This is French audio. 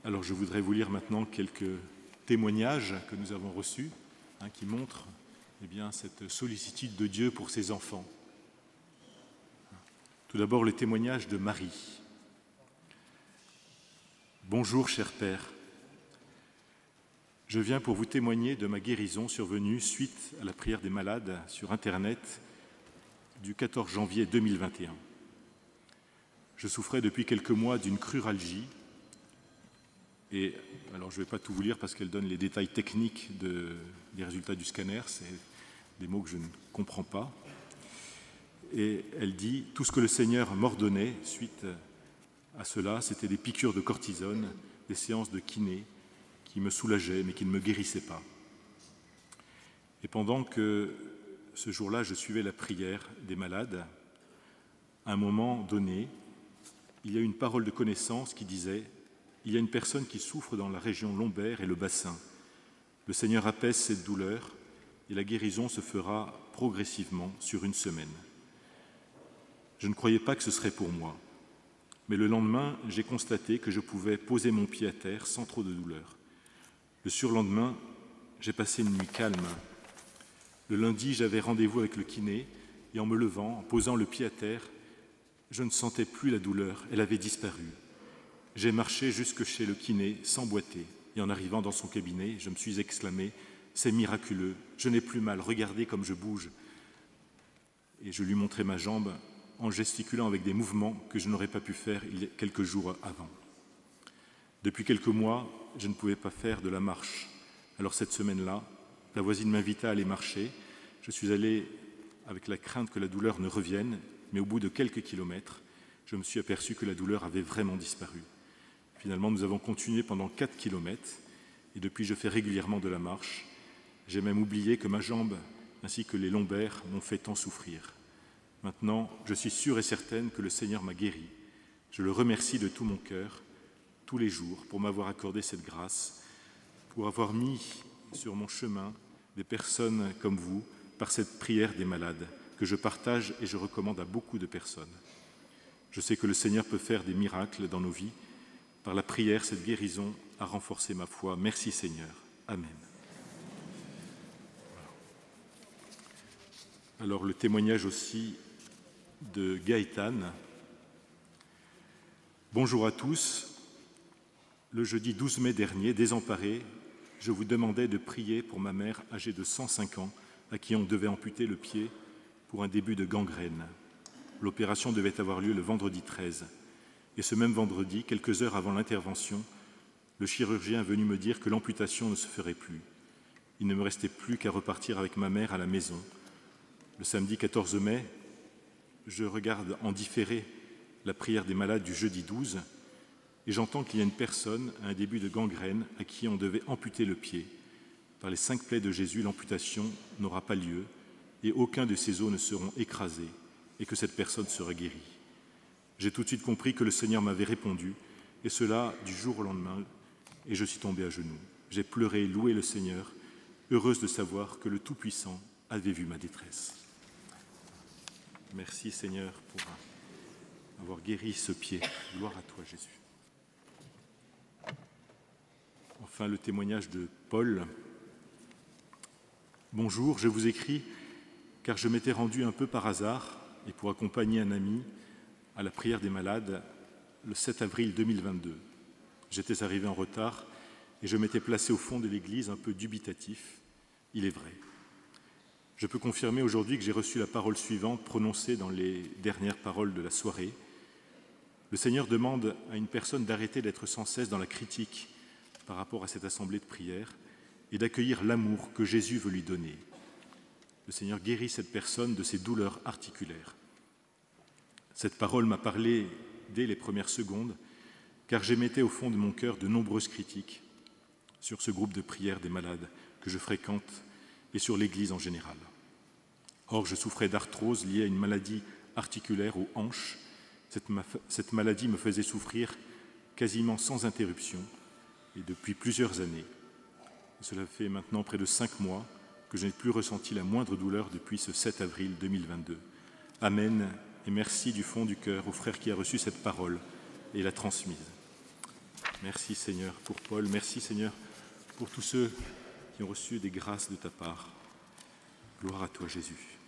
Alors je voudrais vous lire maintenant quelques témoignages que nous avons reçus, qui montrent cette sollicitude de Dieu pour ses enfants. Tout d'abord, le témoignage de Marie. Bonjour, cher Père. Je viens pour vous témoigner de ma guérison survenue suite à la prière des malades sur Internet du 14 janvier 2021. Je souffrais depuis quelques mois d'une cruralgie. Et alors, je ne vais pas tout vous lire parce qu'elle donne les détails techniques des résultats du scanner. C'est des mots que je ne comprends pas. Et elle dit « Tout ce que le Seigneur m'ordonnait suite à cela, c'était des piqûres de cortisone, des séances de kiné qui me soulageaient mais qui ne me guérissaient pas. » Et pendant que ce jour-là, je suivais la prière des malades, à un moment donné, il y a une parole de connaissance qui disait « Il y a une personne qui souffre dans la région lombaire et le bassin. Le Seigneur apaise cette douleur et la guérison se fera progressivement sur une semaine. » Je ne croyais pas que ce serait pour moi. Mais le lendemain, j'ai constaté que je pouvais poser mon pied à terre sans trop de douleur. Le surlendemain, j'ai passé une nuit calme. Le lundi, j'avais rendez-vous avec le kiné et en me levant, en posant le pied à terre, je ne sentais plus la douleur, elle avait disparu. J'ai marché jusque chez le kiné sans boiter et en arrivant dans son cabinet, je me suis exclamé « C'est miraculeux, je n'ai plus mal, regardez comme je bouge ». Et je lui montrai ma jambe en gesticulant avec des mouvements que je n'aurais pas pu faire il y a quelques jours avant. Depuis quelques mois, je ne pouvais pas faire de la marche. Alors cette semaine-là, la voisine m'invita à aller marcher. Je suis allé avec la crainte que la douleur ne revienne, mais au bout de quelques kilomètres, je me suis aperçu que la douleur avait vraiment disparu. Finalement, nous avons continué pendant 4 kilomètres et depuis, je fais régulièrement de la marche. J'ai même oublié que ma jambe ainsi que les lombaires m'ont fait tant souffrir. Maintenant, je suis sûre et certaine que le Seigneur m'a guéri. Je le remercie de tout mon cœur, tous les jours, pour m'avoir accordé cette grâce, pour avoir mis sur mon chemin des personnes comme vous, par cette prière des malades, que je partage et je recommande à beaucoup de personnes. Je sais que le Seigneur peut faire des miracles dans nos vies. Par la prière, cette guérison a renforcé ma foi. Merci Seigneur. Amen. Alors le témoignage aussi de Gaëtan. Bonjour à tous. Le jeudi 12 mai dernier, désemparé, je vous demandais de prier pour ma mère âgée de 105 ans à qui on devait amputer le pied pour un début de gangrène. L'opération devait avoir lieu le vendredi 13. Et ce même vendredi, quelques heures avant l'intervention, le chirurgien est venu me dire que l'amputation ne se ferait plus. Il ne me restait plus qu'à repartir avec ma mère à la maison. Le samedi 14 mai, je regarde en différé la prière des malades du jeudi 12 et j'entends qu'il y a une personne à un début de gangrène à qui on devait amputer le pied. Par les 5 plaies de Jésus, l'amputation n'aura pas lieu et aucun de ses os ne seront écrasés et que cette personne sera guérie. J'ai tout de suite compris que le Seigneur m'avait répondu et cela du jour au lendemain et je suis tombé à genoux. J'ai pleuré et loué le Seigneur, heureuse de savoir que le Tout-Puissant avait vu ma détresse. Merci Seigneur pour avoir guéri ce pied. Gloire à toi Jésus. Enfin, le témoignage de Paul. Bonjour, je vous écris car je m'étais rendu un peu par hasard et pour accompagner un ami à la prière des malades le 7 avril 2022. J'étais arrivé en retard et je m'étais placé au fond de l'église un peu dubitatif. Il est vrai. Je peux confirmer aujourd'hui que j'ai reçu la parole suivante prononcée dans les dernières paroles de la soirée. Le Seigneur demande à une personne d'arrêter d'être sans cesse dans la critique par rapport à cette assemblée de prière et d'accueillir l'amour que Jésus veut lui donner. Le Seigneur guérit cette personne de ses douleurs articulaires. Cette parole m'a parlé dès les premières secondes, car j'émettais au fond de mon cœur de nombreuses critiques sur ce groupe de prière des malades que je fréquente et sur l'Église en général. Or, je souffrais d'arthrose liée à une maladie articulaire aux hanches. Cette maladie me faisait souffrir quasiment sans interruption et depuis plusieurs années. Cela fait maintenant près de 5 mois que je n'ai plus ressenti la moindre douleur depuis ce 7 avril 2022. Amen et merci du fond du cœur au frère qui a reçu cette parole et l'a transmise. Merci Seigneur pour Paul, merci Seigneur pour tous ceux qui ont reçu des grâces de ta part. Gloire à toi Jésus.